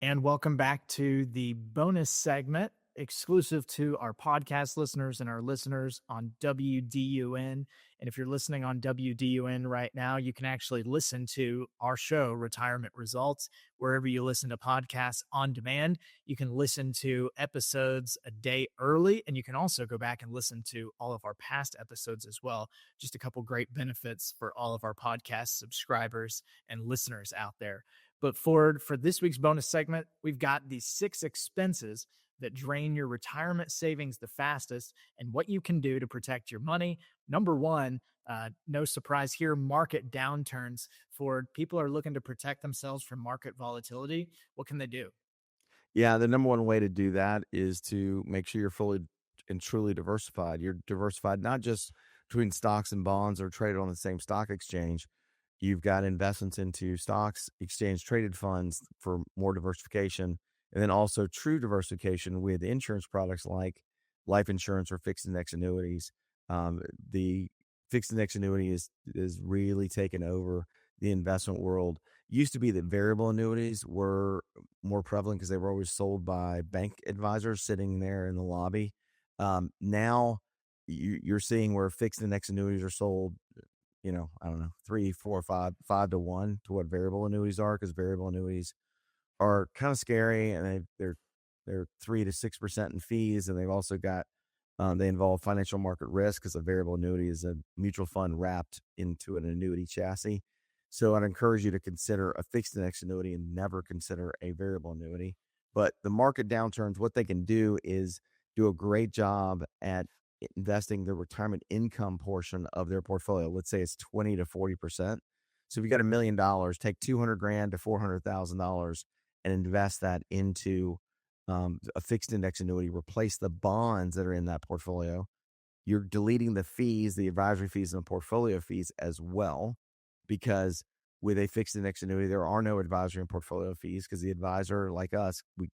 And welcome back to the bonus segment exclusive to our podcast listeners and our listeners on WDUN. And if you're listening on WDUN right now, you can actually listen to our show, Retirement Results, wherever you listen to podcasts on demand. You can listen to episodes a day early, and you can also go back and listen to all of our past episodes as well. Just a couple great benefits for all of our podcast subscribers and listeners out there. But for this week's bonus segment, we've got the 6 expenses that drain your retirement savings the fastest and what you can do to protect your money. Number one, no surprise here, market downturns. For people who are looking to protect themselves from market volatility, what can they do? Yeah, the number one way to do that is to make sure you're fully and truly diversified. You're diversified not just between stocks and bonds or traded on the same stock exchange. You've got investments into stocks, exchange traded funds for more diversification, and then also true diversification with insurance products like life insurance or fixed index annuities. The fixed index annuity is really taken over the investment world. Used to be that variable annuities were more prevalent because they were always sold by bank advisors sitting there in the lobby. Now you're seeing where fixed index annuities are sold, I don't know, 3, 4, 5 to 1 to what variable annuities are, because variable annuities are kind of scary, and they're 3 to 6% in fees, and they've also got they involve financial market risk because a variable annuity is a mutual fund wrapped into an annuity chassis. So I'd encourage you to consider a fixed index annuity and never consider a variable annuity. But the market downturns, what they can do is do a great job at investing the retirement income portion of their portfolio. Let's say it's 20 to 40%. So if you got $1 million, take 200 grand to $400,000 and invest that into a fixed index annuity, replace the bonds that are in that portfolio. You're deleting the fees, the advisory fees and the portfolio fees as well, because with a fixed index annuity, there are no advisory and portfolio fees because the advisor, like us, we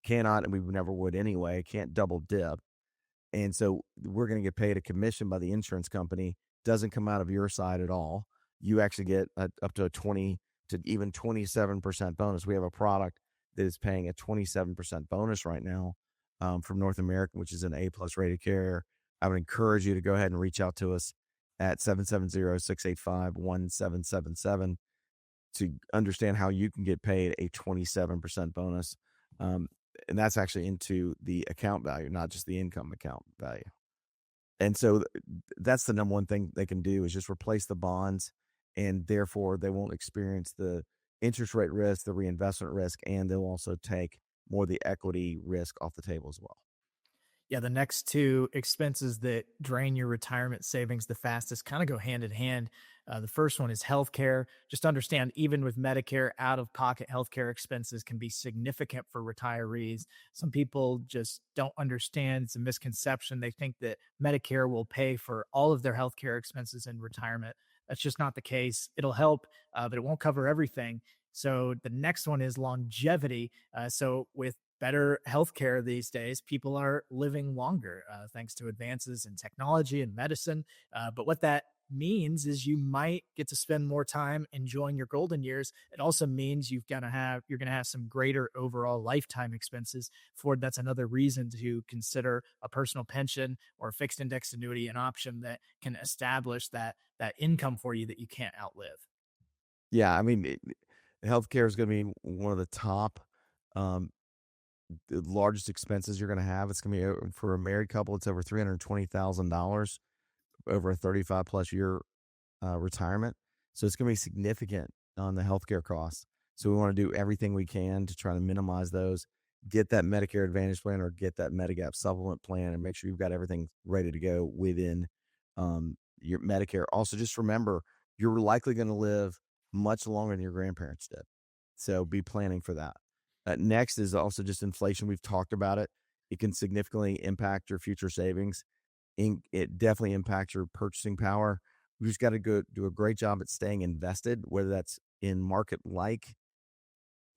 cannot, and we never would anyway, can't double dip. And so we're going to get paid a commission by the insurance company. Doesn't come out of your side at all. You actually get up to a 20 to even 27% bonus. We have a product that is paying a 27% bonus right now from North American, which is an A+ rated carrier. I would encourage you to go ahead and reach out to us at 770-685-1777 to understand how you can get paid a 27% bonus. And that's actually into the account value, not just the income account value. And so that's the number one thing they can do is just replace the bonds, and therefore they won't experience the interest rate risk, the reinvestment risk, and they'll also take more of the equity risk off the table as well. Yeah, the next two expenses that drain your retirement savings the fastest kind of go hand in hand. The first one is healthcare. Just understand, even with Medicare, out of pocket healthcare expenses can be significant for retirees. Some people just don't understand. It's a misconception. They think that Medicare will pay for all of their healthcare expenses in retirement. That's just not the case. It'll help, but it won't cover everything. So the next one is longevity. So with better healthcare these days, people are living longer thanks to advances in technology and medicine. But what that means is you might get to spend more time enjoying your golden years. It also means you're going to have some greater overall lifetime expenses. Ford, that's another reason to consider a personal pension or a fixed index annuity, an option that can establish that income for you that you can't outlive. Yeah, I mean, healthcare is going to be one of the top, the largest expenses you're going to have. It's going to be for a married couple. It's over $320,000 over a 35+ year retirement. So it's going to be significant on the healthcare costs. So we want to do everything we can to try to minimize those. Get that Medicare Advantage plan or get that Medigap supplement plan, and make sure you've got everything ready to go within your Medicare. Also, just remember, you're likely going to live much longer than your grandparents did. So be planning for that. Next is also just inflation. We've talked about it. It can significantly impact your future savings. It definitely impacts your purchasing power. We just got to go do a great job at staying invested, whether that's in market like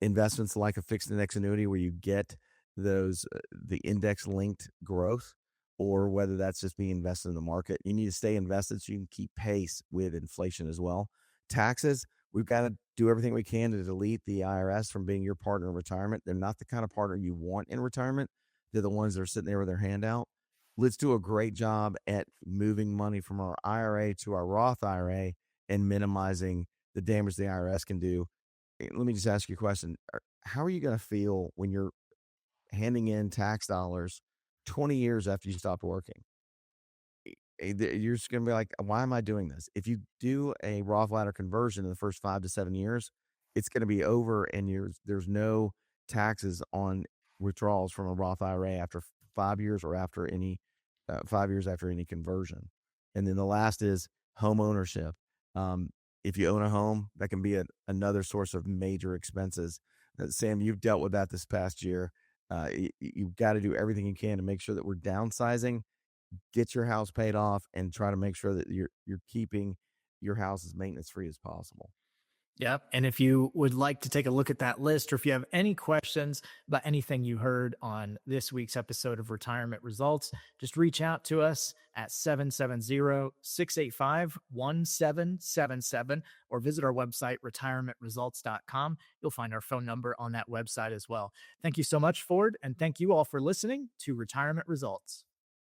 investments like a fixed index annuity where you get those the index linked growth, or whether that's just being invested in the market. You need to stay invested so you can keep pace with inflation as well. Taxes, We've got to do everything we can to delete the IRS from being your partner in retirement. They're not the kind of partner you want in retirement. They're the ones that are sitting there with their hand out. Let's do a great job at moving money from our IRA to our Roth IRA and minimizing the damage the IRS can do. Let me just ask you a question. How are you going to feel when you're handing in tax dollars 20 years after you stopped working? You're just going to be like, why am I doing this? If you do a Roth ladder conversion in the first 5 to 7 years, it's going to be over, and there's no taxes on withdrawals from a Roth IRA after 5 years or after any 5 years after any conversion. And then the last is home ownership. Um, if you own a home, that can be another source of major expenses. Sam, you've dealt with that this past year. You've got to do everything you can to make sure that we're downsizing, get your house paid off, and try to make sure that you're keeping your house as maintenance free as possible. Yep. And if you would like to take a look at that list, or if you have any questions about anything you heard on this week's episode of Retirement Results, just reach out to us at 770-685-1777 or visit our website, retirementresults.com. You'll find our phone number on that website as well. Thank you so much, Ford. And thank you all for listening to Retirement Results.